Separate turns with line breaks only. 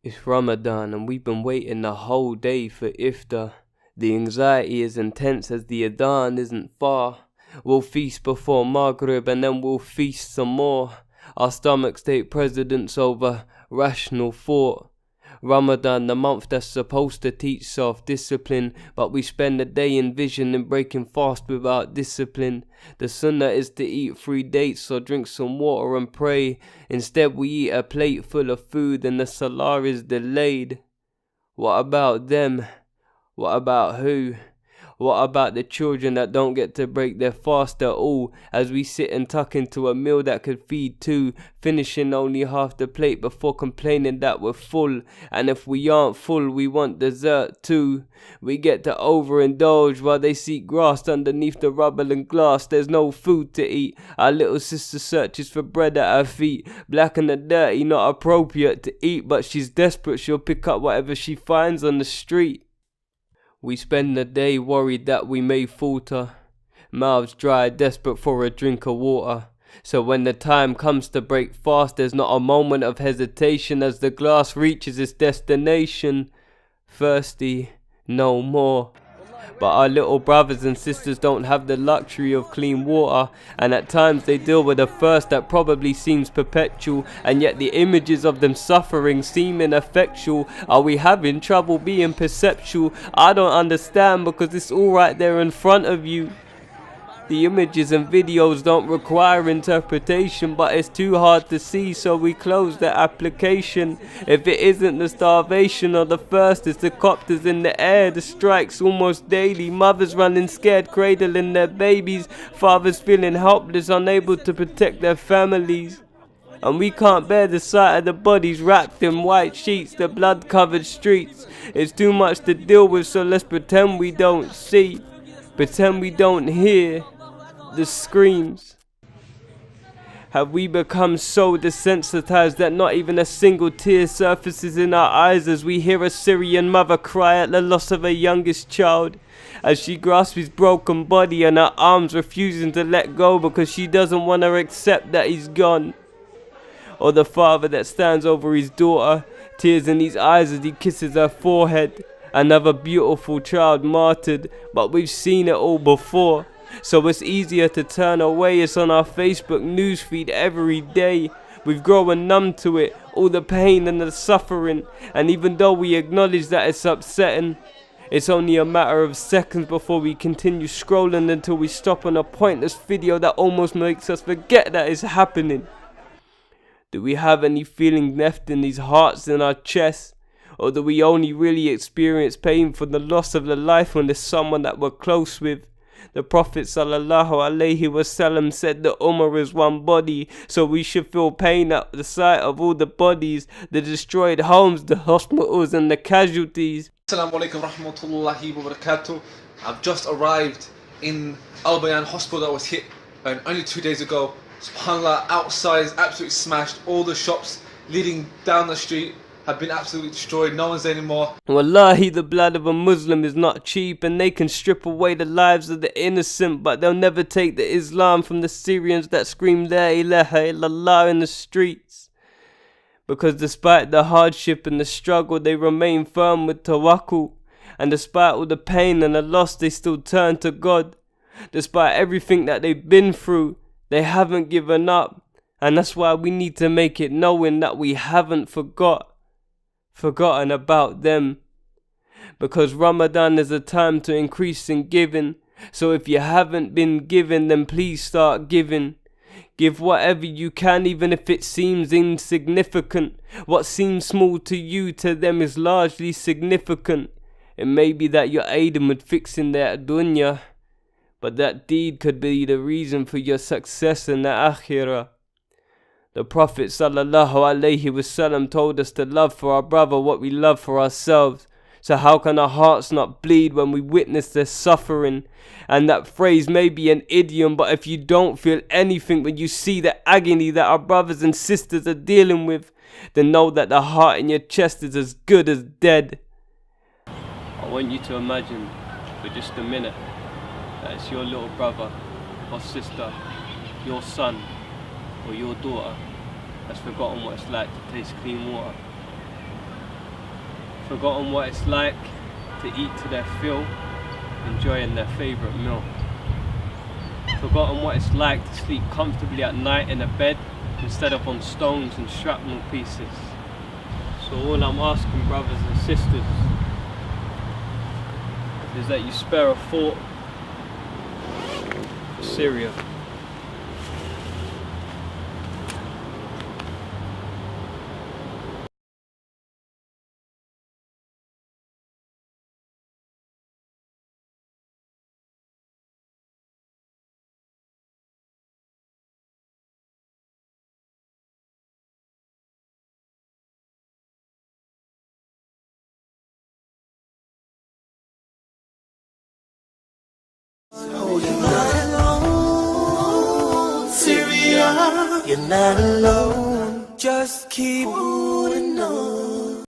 It's Ramadan and we've been waiting the whole day for iftar. The anxiety is intense as the adhan isn't far. We'll feast before Maghrib and then we'll feast some more. Our stomachs take precedence over rational thought. Ramadan, the month that's supposed to teach self-discipline, but we spend the day in vision and breaking fast without discipline. The sunnah is to eat 3 dates or drink some water and pray. Instead we eat a plate full of food and the salah is delayed. What about them? What about who? What about the children that don't get to break their fast at all, as we sit and tuck into a meal that could feed 2, finishing only half the plate before complaining that we're full, and if we aren't full we want dessert too. We get to overindulge while they seek grass underneath the rubble and glass. There's no food to eat. Our little sister searches for bread at our feet. Black and the dirty, not appropriate to eat, but she's desperate, she'll pick up whatever she finds on the street. We spend the day worried that we may falter, mouths dry, desperate for a drink of water. So when the time comes to break fast, there's not a moment of hesitation as the glass reaches its destination. Thirsty, no more. But our little brothers and sisters don't have the luxury of clean water, and at times they deal with a thirst that probably seems perpetual, and yet the images of them suffering seem ineffectual. Are we having trouble being perceptual? I don't understand, because it's all right there in front of you. The images and videos don't require interpretation, but it's too hard to see, so we close the application. If it isn't the starvation or the thirst, it's the copters in the air, the strikes almost daily, mothers running scared, cradling their babies, fathers feeling helpless, unable to protect their families. And we can't bear the sight of the bodies wrapped in white sheets, the blood-covered streets. It's too much to deal with, so let's pretend we don't see, pretend we don't hear the screams. Have we become so desensitized that not even a single tear surfaces in our eyes as we hear a Syrian mother cry at the loss of her youngest child, as she grasps his broken body and her arms refusing to let go because she doesn't want to accept that he's gone? Or the father that stands over his daughter, tears in his eyes as he kisses her forehead. Another beautiful child martyred, but we've seen it all before. So it's easier to turn away. It's on our Facebook newsfeed every day. We've grown numb to it, all the pain and the suffering. And even though we acknowledge that it's upsetting, it's only a matter of seconds before we continue scrolling until we stop on a pointless video that almost makes us forget that it's happening. Do we have any feeling left in these hearts in our chests? Or do we only really experience pain for the loss of the life when there's someone that we're close with? The Prophet ﷺ said the Ummah is one body, so we should feel pain at the sight of all the bodies, the destroyed homes, the hospitals and the casualties.
Assalamu alaikum rahmatullahi wa barakatuh. I've just arrived in Al Bayan hospital that was hit only 2 days ago. SubhanAllah, outside is absolutely smashed. All the shops leading down the street have been absolutely destroyed. No one's there anymore.
Wallahi, the blood of a Muslim is not cheap, and they can strip away the lives of the innocent, but they'll never take the Islam from the Syrians that scream La ilaha illallah in the streets. Because despite the hardship and the struggle, they remain firm with tawakkul, and despite all the pain and the loss, they still turn to God. Despite everything that they've been through, they haven't given up, and that's why we need to make it knowing that we haven't forgotten about them. Because Ramadan is a time to increase in giving, so if you haven't been giving, then please start giving. Give whatever you can, even if it seems insignificant. What seems small to you, to them is largely significant. It may be that you're aiding with fixing their dunya, but that deed could be the reason for your success in the akhirah. The Prophet ﷺ told us to love for our brother what we love for ourselves. So how can our hearts not bleed when we witness their suffering? And that phrase may be an idiom, but if you don't feel anything when you see the agony that our brothers and sisters are dealing with, then know that the heart in your chest is as good as dead. I want you to imagine for just a minute that it's your little brother or sister, your son or your daughter that's forgotten what it's like to taste clean water. forgotten what it's like to eat to their fill, enjoying their favourite meal. Forgotten what it's like to sleep comfortably at night in a bed instead of on stones and shrapnel pieces. So all I'm asking, brothers and sisters, is that you spare a thought for Syria.
Oh, you're not alone, Syria. You're not alone. Just keep holding on.